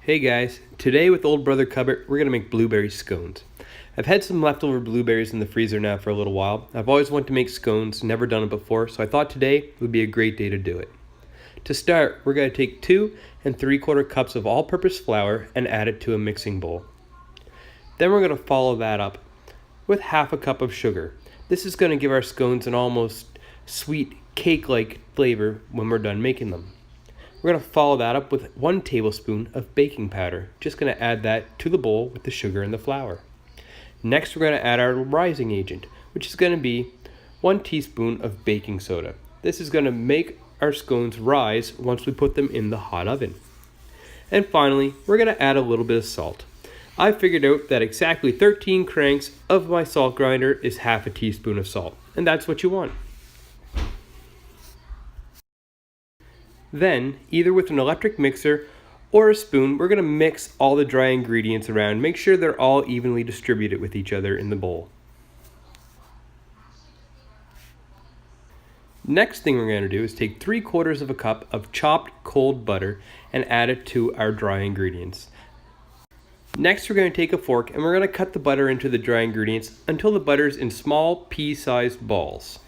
Hey guys, today with Old Brother Cupboard, we're going to make blueberry scones. I've had some leftover blueberries in the freezer now for a little while. I've always wanted to make scones, never done it before, so I thought today would be a great day to do it. To start, we're going to take 2 3/4 cups of all-purpose flour and add it to a mixing bowl. Then we're going to follow that up with half a cup of sugar. This is going to give our scones an almost sweet cake-like flavor when we're done making them. We're going to follow that up with 1 tablespoon of baking powder. Just going to add that to the bowl with the sugar and the flour. Next, we're going to add our rising agent, which is going to be 1 teaspoon of baking soda. This is going to make our scones rise once we put them in the hot oven. And finally, we're going to add a little bit of salt. I figured out that exactly 13 cranks of my salt grinder is half a teaspoon of salt, and that's what you want. Then, either with an electric mixer or a spoon, we're going to mix all the dry ingredients around. Make sure they're all evenly distributed with each other in the bowl. Next thing we're going to do is take 3/4 of a cup of chopped cold butter and add it to our dry ingredients. Next, we're going to take a fork and we're going to cut the butter into the dry ingredients until the butter is in small pea-sized balls.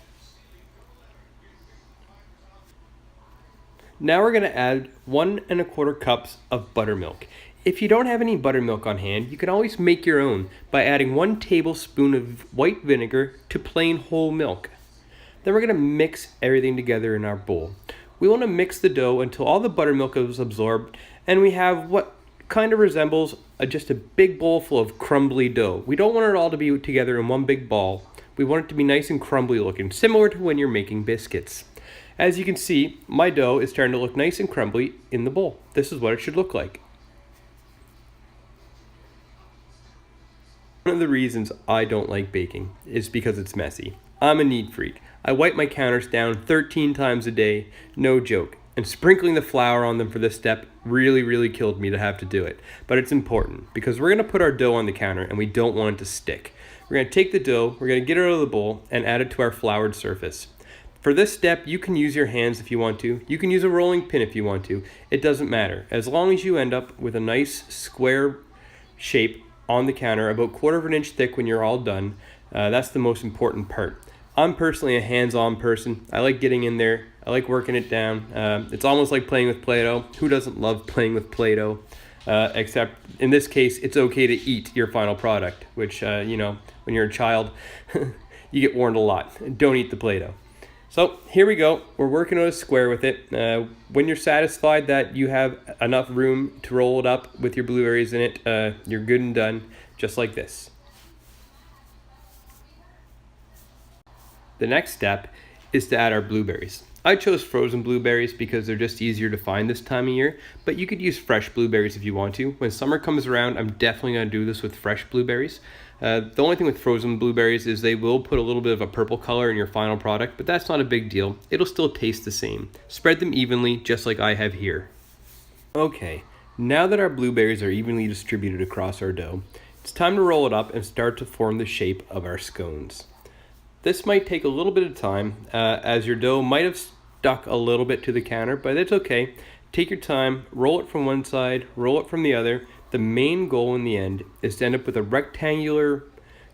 Now we're going to add 1 1/4 cups of buttermilk. If you don't have any buttermilk on hand, you can always make your own by adding 1 tablespoon of white vinegar to plain whole milk. Then we're going to mix everything together in our bowl. We want to mix the dough until all the buttermilk is absorbed and we have what kind of resembles just a big bowl full of crumbly dough. We don't want it all to be together in one big ball. We want it to be nice and crumbly looking, similar to when you're making biscuits. As you can see, my dough is starting to look nice and crumbly in the bowl. This is what it should look like. One of the reasons I don't like baking is because it's messy. I'm a neat freak. I wipe my counters down 13 times a day, no joke. And sprinkling the flour on them for this step really killed me to have to do it. But it's important because we're going to put our dough on the counter and we don't want it to stick. We're going to take the dough, we're going to get it out of the bowl and add it to our floured surface. For this step, you can use your hands if you want to. You can use a rolling pin if you want to. It doesn't matter. As long as you end up with a nice square shape on the counter, about 1/4 inch thick when you're all done, that's the most important part. I'm personally a hands-on person. I like getting in there. I like working it down. It's almost like playing with Play-Doh. Who doesn't love playing with Play-Doh? Except in this case, it's okay to eat your final product, which, when you're a child, you get warned a lot. Don't eat the Play-Doh. So here we go. We're working on a square with it. When you're satisfied that you have enough room to roll it up with your blueberries in it, you're good and done, just like this. The next step is to add our blueberries. I chose frozen blueberries because they're just easier to find this time of year, but you could use fresh blueberries if you want to. When summer comes around, I'm definitely going to do this with fresh blueberries. The only thing with frozen blueberries is they will put a little bit of a purple color in your final product, but that's not a big deal. It'll still taste the same. Spread them evenly, just like I have here. Okay, now that our blueberries are evenly distributed across our dough, it's time to roll it up and start to form the shape of our scones. This might take a little bit of time, as your dough might have stuck a little bit to the counter, but it's okay. Take your time, roll it from one side, roll it from the other. The main goal in the end is to end up with a rectangular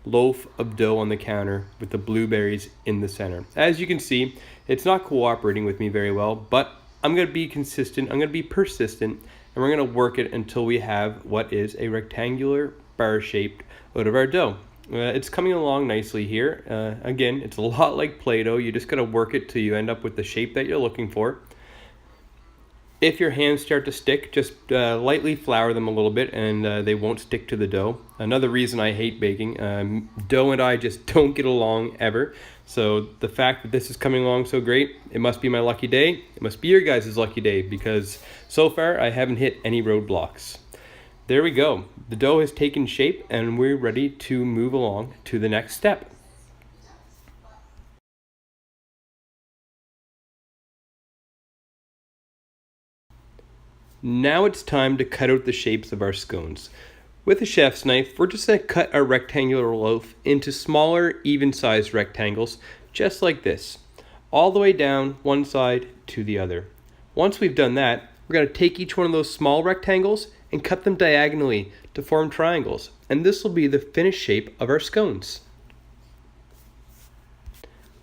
loaf of dough on the counter with the blueberries in the center. As you can see, it's not cooperating with me very well, but I'm going to be consistent, I'm going to be persistent, and we're going to work it until we have what is a rectangular bar shaped out of our dough. It's coming along nicely here. Again, it's a lot like Play-Doh. You just got to work it till you end up with the shape that you're looking for. If your hands start to stick, just lightly flour them a little bit and they won't stick to the dough. Another reason I hate baking, dough and I just don't get along ever. So the fact that this is coming along so great, it must be my lucky day. It must be your guys' lucky day because so far I haven't hit any roadblocks. There we go. The dough has taken shape and we're ready to move along to the next step. Now it's time to cut out the shapes of our scones. With a chef's knife, we're just going to cut our rectangular loaf into smaller, even-sized rectangles, just like this, all the way down one side to the other. Once we've done that, we're going to take each one of those small rectangles and cut them diagonally to form triangles. And this will be the finished shape of our scones.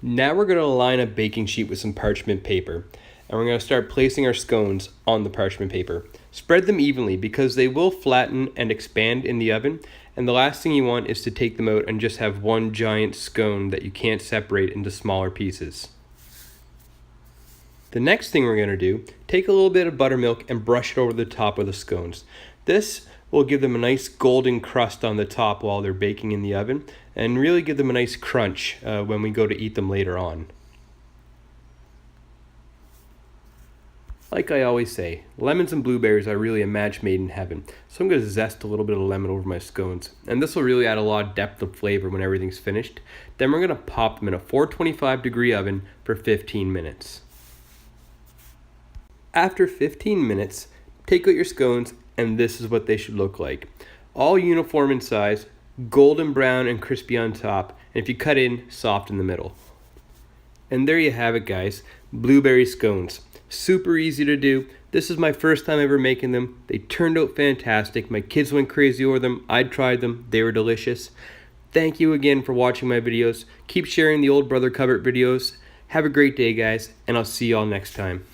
Now we're going to line a baking sheet with some parchment paper. And we're going to start placing our scones on the parchment paper. Spread them evenly because they will flatten and expand in the oven. And the last thing you want is to take them out and just have one giant scone that you can't separate into smaller pieces. The next thing we're going to do, take a little bit of buttermilk and brush it over the top of the scones. This will give them a nice golden crust on the top while they're baking in the oven and really give them a nice crunch when we go to eat them later on. Like I always say, lemons and blueberries are really a match made in heaven. So I'm going to zest a little bit of lemon over my scones. And this will really add a lot of depth of flavor when everything's finished. Then we're going to pop them in a 425 degree oven for 15 minutes. After 15 minutes, take out your scones and this is what they should look like. All uniform in size, golden brown and crispy on top, and if you cut in, soft in the middle. And there you have it, guys, blueberry scones. Super easy to do. This is my first time ever making them. They turned out fantastic. My kids went crazy over them. I tried them. They were delicious. Thank you again for watching my videos. Keep sharing the Old Brother Cupboard videos. Have a great day, guys, and I'll see you all next time.